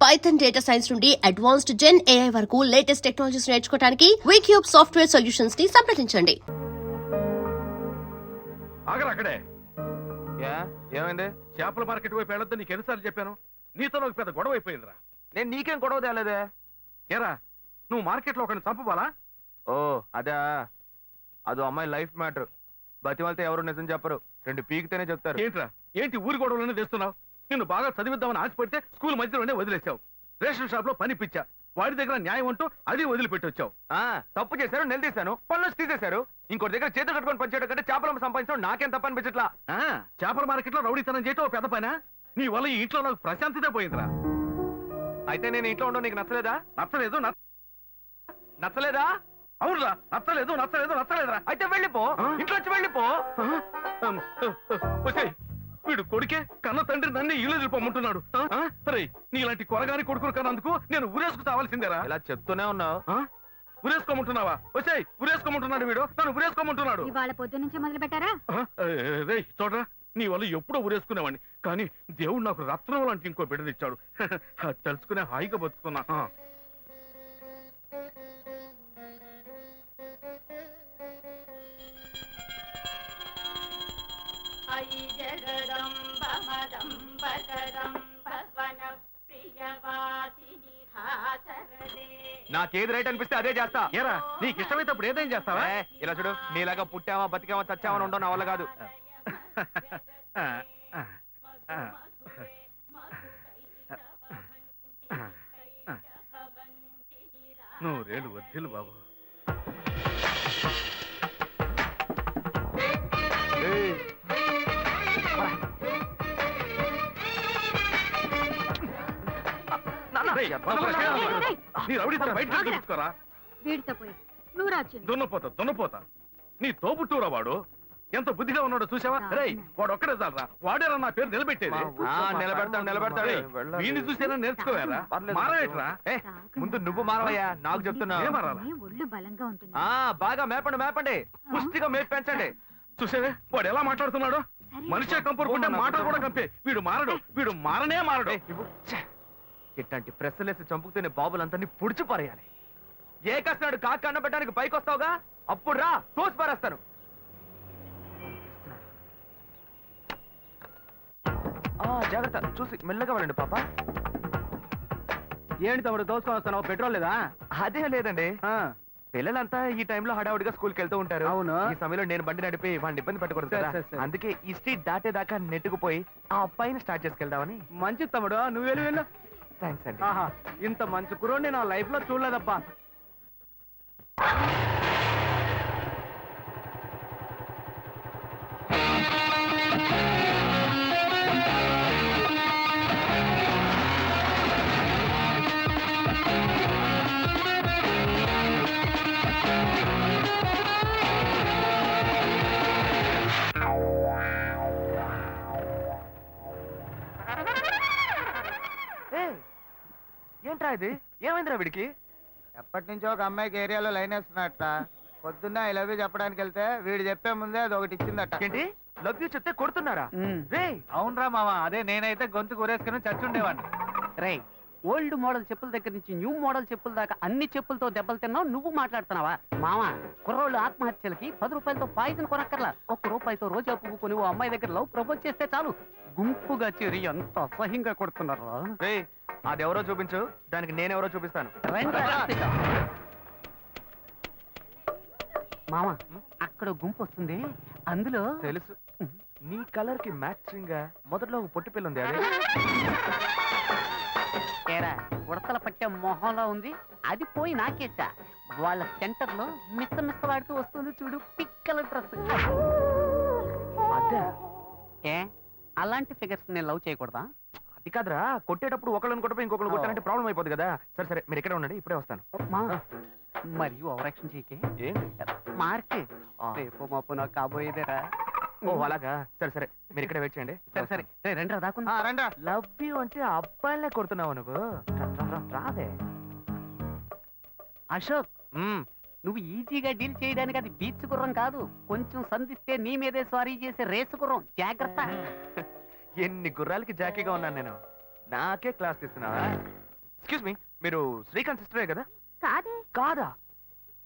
Python data science నుండి advanced జెన్ AI వరకు latest technologies నేర్చుకోవడానికి వీక్యూబ్ సాఫ్ట్వేర్ సొల్యూషన్స్ ని సంప్రదించండి. అక్కడే ఏమైంది? చేపల మార్కెట్ వైపు వెళ్ళొద్దు నీకు ఎన్నిసార్లు చెప్పాను? నీతో నాకు పెద్ద గొడవ అయిపోయిందిరా. నేను నీకేం గొడవ తేలేదే. ఏరా నువ్వు మార్కెట్లో ఒకరిని చంపవాలా? ఓ అదా, అదో అమ్మాయి లైఫ్ మ్యాటర్. బతిమాలితే ఎవరు నిజం చెప్పరు, రెండు పీకితేనే చెప్తారు. ఏంట్రా ఏంటి ఊరి గొడవలోనే తెస్తున్నావు? నిన్ను బాగా చదివిద్దామని ఆశపడితే స్కూల్ మధ్యలోనే వదిలేసావు. రేషన్ షాప్ లో పని పిచ్చా, వాడి దగ్గర న్యాయం అంటూ అది వదిలిపెట్టి వచ్చావు. తప్పు చేశారు, నిలదీశాను, పనులు తీసేశారు. ఇంకోటి దగ్గర చేతులు కట్టుకొని పనిచేయడం కంటే చేపలు సంపాదించడం నాకేం తప్ప అనిపించట్లా. చేపల మార్కెట్ లో రౌడీతనం చేయటం ఓ పెద్ద పనా? నీ వల్ల ఈ ఇంట్లో నాకు ప్రశాంతతే పోయిందిరా. అయితే నేను ఇంట్లో ఉండవు నీకు నచ్చలేదా? నచ్చలేదు నచ్చలేదా? అవునురా, నచ్చలేదు నచ్చలేదు నచ్చలేదురా. అయితే వెళ్ళిపో, ఇంట్లో వచ్చి వెళ్ళిపో. వీడు కొడుకే కన్న తండ్రి నన్ను ఇల్లు ఎదిరిపోమంటున్నాడు. నీలాంటి కొరగాని కొడుకులు కన్నందుకు నేను ఊరేసుకు తావాల్సిందేరా. ఇలా చెప్తూనే ఉన్నావు. ఊరేసుకోమంటున్నావా? వచ్చాయి ఊరేసుకోమంటున్నాడు వీడు, నన్ను ఊరేసుకోమంటున్నాడు. ఇవాళ పొద్దు నుంచి మొదలు పెట్టారా? రేయ్ చూడరా, నీ వల్ల ఎప్పుడో ఊరేసుకునేవాడిని, కానీ దేవుడు నాకు రత్నం లాంటి ఇంకో బిడ్డ తెచ్చాడు. తెలుసుకునే హాయిగా బతుకుతున్నా. నాకేది రైట్ అనిపిస్తే అదే చేస్తా. ఏరా నీకు ఇష్టమైతే అప్పుడు ఏదేం చేస్తావా? ఇలా చూడు, నీలాగా పుట్టావా బతికావా చచ్చావా ఉండవు, నా వల్ల కాదు. నువ్వు రేలు వద్దులు బాబు. దున్నపోతా నీ తోబుట్టూరా వాడు. ఎంత బుద్ధిగా ఉన్నాడో చూసావా? రేయ్ వాడు ఒక్కడే చాలరా, వాడేరా నా పేరు నిలబెట్టేది. నిలబెడతాడు. వీడిని చూసేనా నేర్చుకోవారా? మారవేట్రా. ముందు నువ్వు మారవయ్యా, నాకు చెప్తున్నా. ఒళ్ళు బలంగా ఉంటుంది. బాగా మేపండి, పుష్టిగా మేపు పెంచండి. చూసేవే వాడు ఎలా మాట్లాడుతున్నాడు. మనిషే కంపరుకుంటే మాటలు కూడా కంపే. వీడు మారనే మారడు. ఇట్లాంటి ప్రెస్సులేసి చంపుతూనే బాబులందరినీ పుడిచి పారేయాలి. ఏ కష్టనాడు కాక అన్నబెట్టడానికి పైకి వస్తావుగా, అప్పుడు రా తోసి పారేస్తాను. జాగ్రత్త, చూసి మెల్లగా వెళ్ళండి పాప. ఏంటి తమ్ముడు దోసుకొని వస్తాను, పెట్రోల్ లేదా? అదే లేదండి, పిల్లలంతా ఈ టైంలో హడావుడిగా స్కూల్కి వెళ్తూ ఉంటారు. అవును, ఈ సమయంలో నేను బండి నడిపి వాడిని ఇబ్బంది పెట్టకూడదు కదా. అందుకే ఈ స్ట్రీట్ దాటేదాకా నెట్టుకుపోయి ఆ అబ్బాయిని స్టార్ట్ చేసుకెళ్దామని. మంచి తమ్ముడు, నువ్వు వెళ్ళు. థ్యాంక్స్ అండి. ఇంత మంచి కుర్రోడిని నా లైఫ్ లో చూడలేదబ్బా. ఏంట్రా ఇది, ఏమైందిరా వీడికి? ఎప్పటి నుంచో ఒక అమ్మాయికి ఏరియాలో లైన్ వేస్తున్నట్ట. పొద్దున్న ఐ లవ్ యూ చెప్పడానికి వెళ్తే వీడు చెప్పే ముందే అది ఒకటి ఇచ్చిందట. ఏంటి లవ్ యూ చెప్తే కొడుతున్నారా? రే అవునరా మామ, అదే నేనైతే గొంతు కూరేసుకుని చచ్చుండేవాడిని. రే ఓల్డ్ మోడల్ చెప్పుల దగ్గర నుంచి న్యూ మోడల్ చెప్పుల దాకా అన్ని చెప్పులతో దెబ్బలు తిన్నావు, నువ్వు మాట్లాడుతున్నావా? మామ, కుర్రోళ్ళు ఆత్మహత్యలకి 10 రూపాయలతో పాయిజన్ కొనక్కర్లా, 1 రూపాయితో రోజా పువ్వు కొని ఓ అమ్మాయి దగ్గర లవ్ ప్రపోజ్ చేస్తే చాలు. గుంపుగా చేరి ఎంత అసహ్యంగా కొడుతున్నారు. రే అదెవరో చూపించు, దానికి నేనెవరో చూపిస్తాను. మామ, అక్కడ గుంపు వస్తుంది, అందులో తెలుసు. నీ కలర్ కి మ్యాచింగ్ గా మొదట్లో ఒక పొట్టి పిల్ల ఉంది. అదే ఏరా ఉడతల పట్టే మొహంలో ఉంది, అది పోయి నాకేసా. వాళ్ళ సెంటర్ లో మిస్సవాడుతూ వస్తుంది చూడు, పిక్కల డ్రెస్. అదే ఏ అలాంటి ఫిగర్స్ నేను లవ్ చేయకూడదా? అది కాదురా, కొట్టేటప్పుడు ఒకళ్ళని కొట్టపై ఇంకొకరు కొట్టాలంటే ప్రాబ్లం అయిపోతుంది కదా. సరే సరే, మీరు ఎక్కడ ఉండండి, ఇప్పుడే వస్తాను. మరియు ఓవరాక్షన్ చేయకే. ఏంటి మార్క్ రేపు మాపు నాకు కాబోయేదేరా. ఓ అలాగా, సరే సరే, మీరు ఇక్కడ వెయిట్ చేయండి. సరే సరే, రండి దాకుందా. రండి. లవ్ యూ అంటే అబ్బాయిలే కొడుతున్నావు నువ్వు. రాదే అశోక్, నువ్వు ఈజీగా డీల్ చేయడానికి అది బీచ్ గుర్రం కాదు, కొంచెం సంధిస్తే నీ మీదే స్వారీ చేసే రేసు గుర్రం. జాగ్రత్త. ఎన్ని గుర్రాలకి జాకీగా ఉన్నాను నేను. నాకే క్లాస్ తీస్తున్నావా? ఎక్స్క్యూజ్ మీ, మీరు శ్రీకాంత్ సిస్టరే కదా? కాదే. కాదా?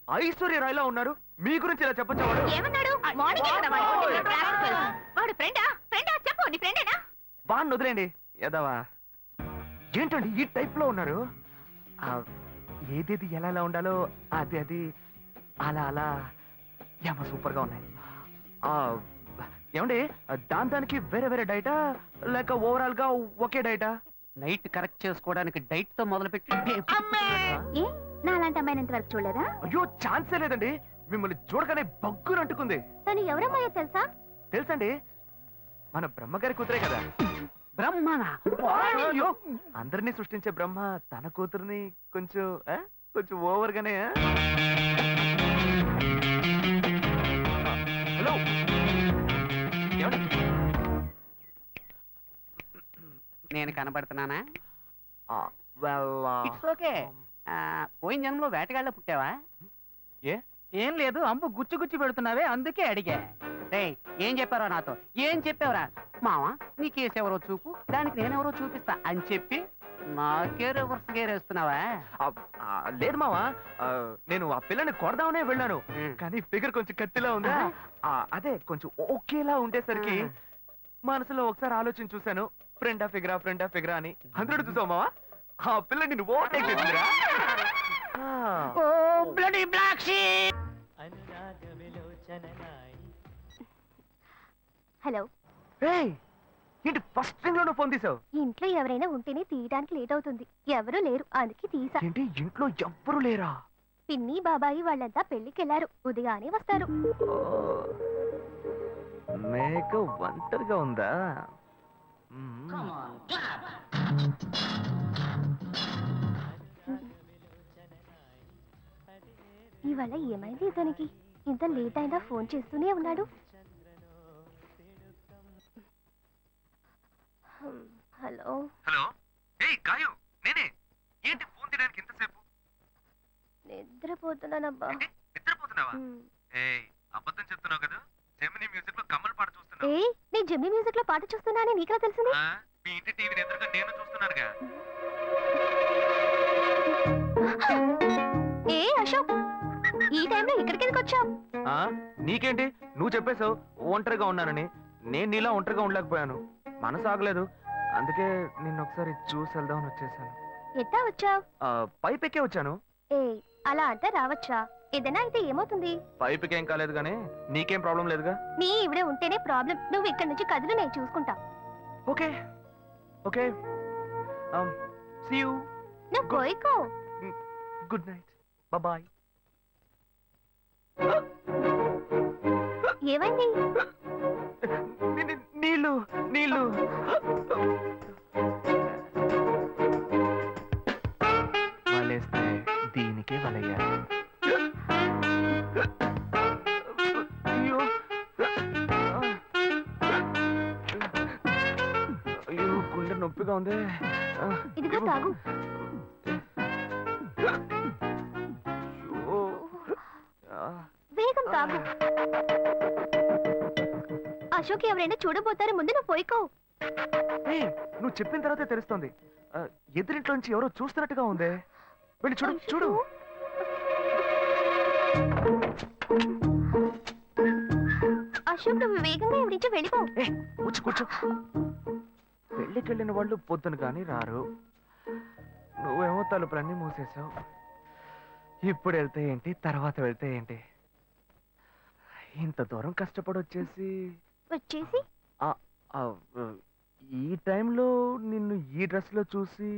ఐశ్వర్య రాయ్లా ఉన్నారు, మీ గురించి ఇలా చెప్పొచ్చా వాడు? ఏమన్నాడు? మార్నింగ్ ఇక్కడ వాడు కొట్టిన rascal. వాడు ఫ్రెండా? చెప్పు, నీ ఫ్రెండేనా? బాగా వదిలేండి యదవా. ఏంటండి ఈ టైప్ లో ఉన్నారు? ఆ, ఏదేది ఎలా ఎలా ఉండాలో అది అలా అలా ఏమో సూపర్ గా ఉన్నాయి. ఆ, ఏమండి దానికి వేరే వేరే డైటా లేక ఓవరాల్ గా ఒకే డైటా? నైట్ కరెక్ట్ చేసుకోవడానికి డైట్ తో మొదలుపెట్టి ఏ నా అలాంటి అమ్మాయిని ఇంతవరకు చూడలేదా? అయ్యో ఛాన్సే లేదండి, మిమ్మల్ని చూడగానే బగ్గురు అంటుకుంది. తను ఎవరమ్మాయో తెలుసా? తెలుసండి, మన బ్రహ్మగారి కూతురే కదా. బ్రహ్మనా? అయ్యో, అందరినీ సృష్టించే బ్రహ్మ తన కూతుర్ని కొంచెం కొంచెం ఓవర్ గానే. హలో ఏమండి? నేను కనబడుతున్నానా? well, it's okay. పోయిన జన్మలో వేటగాళ్ళ పుట్టావా? ఏం లేదు, అంబు గుచ్చి గుచ్చి పెడుతున్నావే, అందుకే అడిగా. రేయ్, ఏం చెప్పారో నాతో? ఏం చెప్పావురా? మావా నీ కేసు ఎవరో చూపు, దానికి నేనెవరో చూపిస్తా అని చెప్పి నాకే రివర్స్ గేర్ వేస్తున్నావా? లేదు మావా, నేను ఆ పిల్లని కొడదామనే వెళ్ళాను, కానీ ఫిగర్ కొంచెం కత్తిలా ఉందా, అదే కొంచెం ఓకేలా ఉండేసరికి మనసులో ఒకసారి ఆలోచన చూశాను, ఫ్రెండా ఫిగరా అని. అందరూ చూసావు మావా, ఆ పిల్ల నిన్ను ఓవర్టేక్ చేసిందిరా. హలో. ఏయ్, ఏంటి ఫస్ట్ థింగ్ లోనే ఫోన్ తీసావు? ఇంట్లో ఎవరైనా ఉంటేనే తీయడానికి లేట్ అవుతుంది. ఎవరూ లేరు, అందుకే తీసా. ఏంటి ఇంట్లో ఎవ్వరు లేరా? పిన్ని బాబాయి వాళ్ళంతా పెళ్లికెళ్లారు, ఉదయానే వస్తారు. మేక ఒంటరిగా ఉందా? ఇవాళ ఏమైంది ఇతనికి? ఇంత లేట్ అయినా ఫోన్ చేస్తూనే ఉన్నాడు. హలో. హలో, ఏయ్ గాయు, నేనే. ఏంటి ఫోన్ తీయడానికి ఇంతసేపు? నిద్రపోతున్నానబ్బా. నిద్రపోతున్నావా? ఏయ్, అబద్ధం చెప్తున్నావు కదా. జెమిని మ్యూజిక్ లో కమల్ పాట చూస్తున్నావు. ఏ నేను జెమిని మ్యూజిక్ లో పాట చూస్తున్నానని నీకా తెలిసింది? మీ ఇంటి టీవీని ఎదురుగా నేను చూస్తున్నానుగా. ఏ అశోక్, ఈ టైంలో ఇక్కడికి ఎందుకు వచ్చావు? నీకేంటి, నువ్వు చెప్పేశావు ఒంటరిగా ఉన్నానని. నేను నీలా ఒంటరిగా ఉండలేకపోయాను, మనసు ఆగలేదు, అందుకే నిన్ను ఒకసారి చూసి వెళ్దామని వచ్చేసాను. ఎట్టా వచ్చావు? పైపెక్కే వచ్చాను. ఏ అలా అంటే రావచ్చా? ఏదైనా అయితే ఏమవుతుంది? పైపెక్కేం కాలేదు గానీ నీకేం ప్రాబ్లం లేదుగా. నీ ఇవిడే ఉంటేనే ప్రాబ్లం. నువ్వు ఇక్కడ నుంచి కదులు, నేను చూసుకుంటా. Okay okay, see you. నువ్వు పోయికో. Good night, bye. ఏమైంది? నీళ్ళు నీళ్ళు. వలేస్తే దీనికే వలయ్యాలి. అయ్యో అయ్యో, గుండె నొప్పిగా ఉంది. ఇదిగో తాగు. వేగం తాగు. అశోక్ ఎవరైనా చూడబోతారు, ముందు నువ్వు పోయికో. నువ్వు చెప్పిన తర్వాతే తెలుస్తుంది, ఎదురింట్లో నుంచి ఎవరో చూస్తున్నట్టుగా ఉంది. వెళ్ళి చూడు చూడు. అశోక్ నువ్వు వేగంగా ఇవి నుంచి వెళ్ళిపో. కూర్చో. పెళ్ళికెళ్ళిన వాళ్ళు పొద్దున కానీ రారు, నువ్వేమో తలుపులన్నీ మూసేశావు. ఇప్పుడు వెళ్తే ఏంటి, తర్వాత వెళ్తే ఏంటి? ఇంత దూరం కష్టపడి వచ్చేసి ఈ టైంలో నిన్ను ఈ డ్రెస్ లో చూసి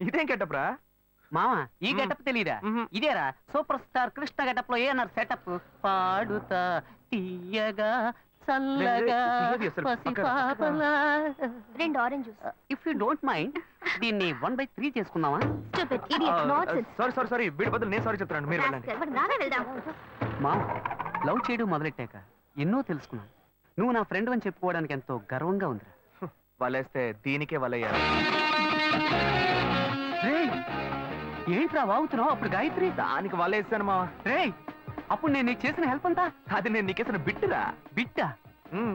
ఇదేం కెట్టప్రా? మావా ఈ గెటప్ తెలీదా? ఇదేరా సూపర్ స్టార్ కృష్ణ గెటప్ లో ఏనారు సెటప్. పాడుతా తీయగా చల్లగా పసిపాపలా. 2 orange juice. If you don't mind దీన్ని 1/3 చేసుకుందామా? Stupid idiot nonsense. సారీ వీడి బదులు నేను సారీ చెప్తాను, మీరు వెళ్ళండి. నానే వెళ్దాం. మామ లవ్ చేయడం మొదలెట్టాక ఎన్నో తెలుసుకున్నాను. నువ్వు నా ఫ్రెండ్ అని చెప్పుకోవడానికి ఎంతో గర్వంగా ఉందిరా. వలేస్తే దీనికే వలయ్యారు. రేయ్, ఏంట్రా వాగుతున్నావు? అప్పుడు గాయత్రి దానికి వలేస్తాను మావా. రేయ్, అప్పుడు నేను నీకు చేసిన హెల్ప్ అంతా అది నేను నీకేసిన బిట్టురా. బిట్టా?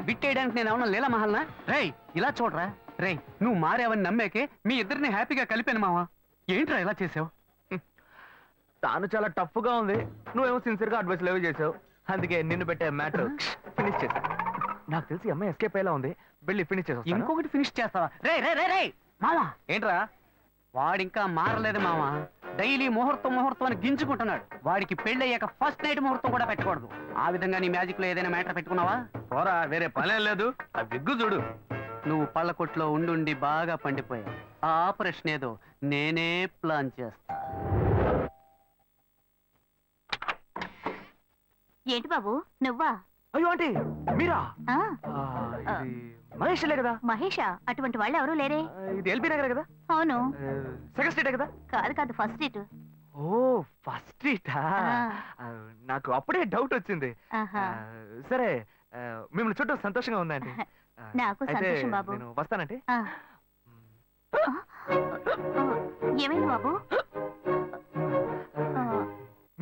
బిట్టేయడానికి నేను ఏమన్నా లీలా మహల్నా? రేయ్ ఇలా చూడరా. రేయ్, నువ్వు మారావని నమ్మేకే మీ ఇద్దరిని హ్యాపీగా కలిపాను మావా. ఏంట్రా ఇలా చేసావు? తాను చాలా టఫ్ గా ఉంది, నువ్వేమో సిన్సియర్ గా అడ్వైస్ లేవు చేసావు. అందుకే నిన్ను పెట్టే మ్యాటర్ ఫినిష్ చేశా. నాకు తెలిసి ఈ అమ్మాయి ఎస్కేప్ అయ్యేలా ఉంది, వెళ్ళి ఫినిష్ చేసా. ఇంకొకటి ఫినిష్ చేస్తావా? రే రే రే రే మావా, ఏంట్రా? వాడింకా మారలేదు మావా. డైలీ ముహూర్తం ముహూర్తం అని గింజుకుంటున్నాడు. వాడికి పెళ్ళయ్యాక ఫస్ట్ నైట్ ముహూర్తం కూడా పెట్టకూడదు. ఆ విధంగా నీ మ్యాజిక్ లో ఏదైనా మ్యాటర్ పెట్టుకున్నావా? పోరా, వేరే పనేం లేదు. ఆ విగ్గు చూడు. నువ్వు పళ్ళ కొట్లో ఉండుండి బాగా పండిపోయావు. ఆ ఆపరేషన్ ఏదో నేనే ప్లాన్ చేస్తా. ఏంటి బాబు నువ్వా? అయ్యో ఆంటీ మీరా? ఆ, ఇది మహేష్లే కదా? మహేషా? అటువంటి వాళ్ళు ఎవరూ లేరే. ఇది ఎల్బీ నగర్ కదా? అవును. సెకండ్ స్ట్రీటే కదా? కాదు కాదు, ఫస్ట్ డేట్. ఓ ఫస్ట్ స్ట్రీటా? నాకు అప్పుడే డౌట్ వచ్చింది. సరే, మిమ్మల్ని చూడటం సంతోషంగా ఉందండి. నాకు అయితే సంతోషం బాబు. నేను వస్తానంటే. ఏమైంది బాబు?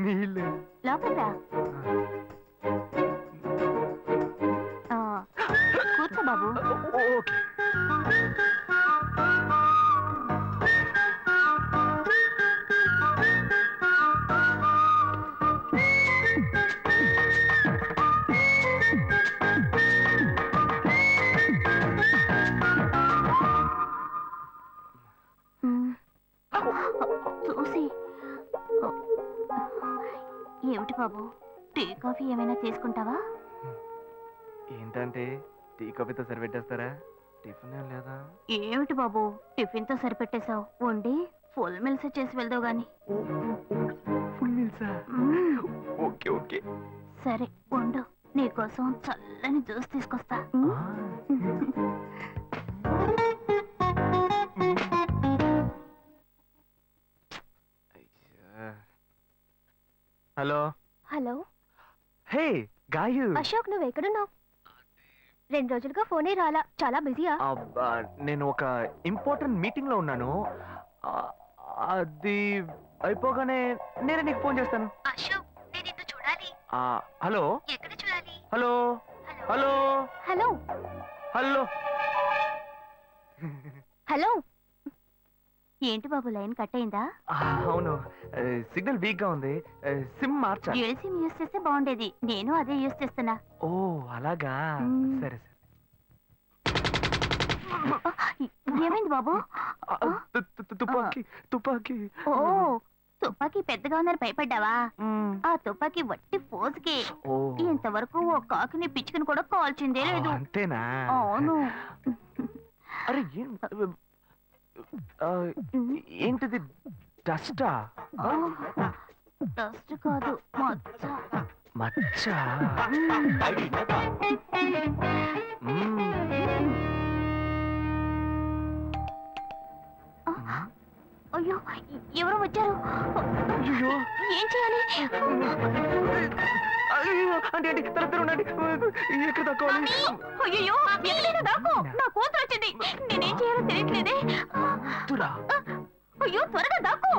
నీళ్ళు. లోపల రా. కూర్చో బాబు. ఓకే. చూసి ఏమిటి బాబు, టీ కాఫీ ఏమైనా తీసుకుంటావా? ఏంటంటే టీ కాఫీతో సరిపెట్టేస్తారా? టిఫిన్ ఏం లేదా? ఏమిటి బాబు టిఫిన్ తో సరిపెట్టేశావు? వండి ఫుల్ మిల్స్ చేసి వెళ్దావు గాని. ఫుల్ మీల్సా? Okay okay. సరే వండు, నీకోసం చల్లని జ్యూస్ తీసుకొస్తా. Hello. Hello hey guy. Ashok, నువ్వు ఎక్కడున్నావు? 2 రోజులుగా ఫోనే రాలా, చాలా బిజీయా? నేను ఒక ఇంపార్టెంట్ మీటింగ్ లో ఉన్నాను. అది అయిపోగానే నేనే నీకు ఫోన్ చేస్తాను. అశోక్, నేను నిన్ను చూడాలి. హలో. ఎక్కడ చూడాలి? Hello hello hello hello. Hello. ఏంటి బాబు లైన్ కట్ అయిందా? అవును, సిగ్నల్ వీక్ గా ఉంది. సిమ్ మార్చా. డ్యూయల్ సిమ్ యూస్ చేస్తే బాగుండేది. నేను అదే యూస్ చేస్తున్నా. ఓ అలాగా. సరే సరే. ఏమైంది బాబు? తుపాకీ తుపాకీ. ఓ తుపాకీ పెద్దగా ఉందని భయపడ్డావా? ఆ తుపాకీ వట్టి ఫోజుకే. ఇంతవరకు ఓ కాకిని పిచ్చుకుని కూడా కాల్చిందే లేదు. అంతేనా? అవును. అరే ఏంటిది? డస్టా? డస్ట్ కాదు, మచ్చ. మచ్చ? అయ్యో, ఎవరో వచ్చారు. అయ్యో, ఏం చేయాలి? అంటే ఎక్కడ తక్కువాలి? అయ్యో, ఎక్కడైనా దాక్కో. నా కూతురు వచ్చింది. నేనేం చేయాలో తెలియట్లేదే. అయ్యో, త్వరగా దాక్కో.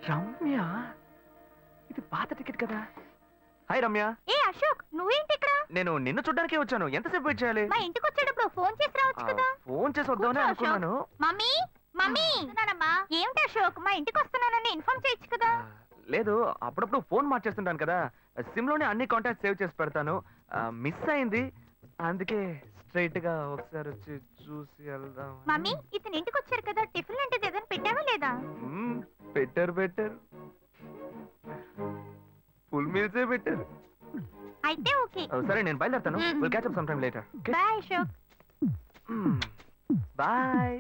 రమ్య, ఇది పాత టికెట్ కదా? హాయ్ రమ్య. ఏ అశోక్, నువ్వేంటి ఇక్కడ? నేను నిన్ను చూడ్డానికే వచ్చాను. ఎంతసేపు వెయిట్ చేయాలి? మా ఇంటికి వచ్చేటప్పుడు ఫోన్ చేసి రావచ్చు కదా. ఫోన్ చేసి వద్దామని కూర్చో, అనుకున్నాను. Mummy mummy. ఏమిటి అశోక్, మా ఇంటికి వస్తున్నానని ఇన్ఫార్మ్ చేయొచ్చు కదా. లేదు, అప్పుడప్పుడు ఫోన్ మార్చేస్తుంటాను కదా. సిమ్ లోనే అన్ని కాంటాక్ట్ సేవ్ చేసి పెడతాను. మిస్ అయింది, అందుకే స్ట్రైట్ గా ఒకసారి వచ్చి చూసి వెళ్దాం. మమ్మీ ఇతను ఇంటికి వచ్చారు కదా టిఫిన్ లాంటిది ఏదైనా పెట్టావా లేదా? బెటర్ ఫుల్ మీల్సే బెటర్. అయితే ఓకే. సరే నేను బయలుదేరుతాను. Will catch up some time later. Bye Ashok. Bye.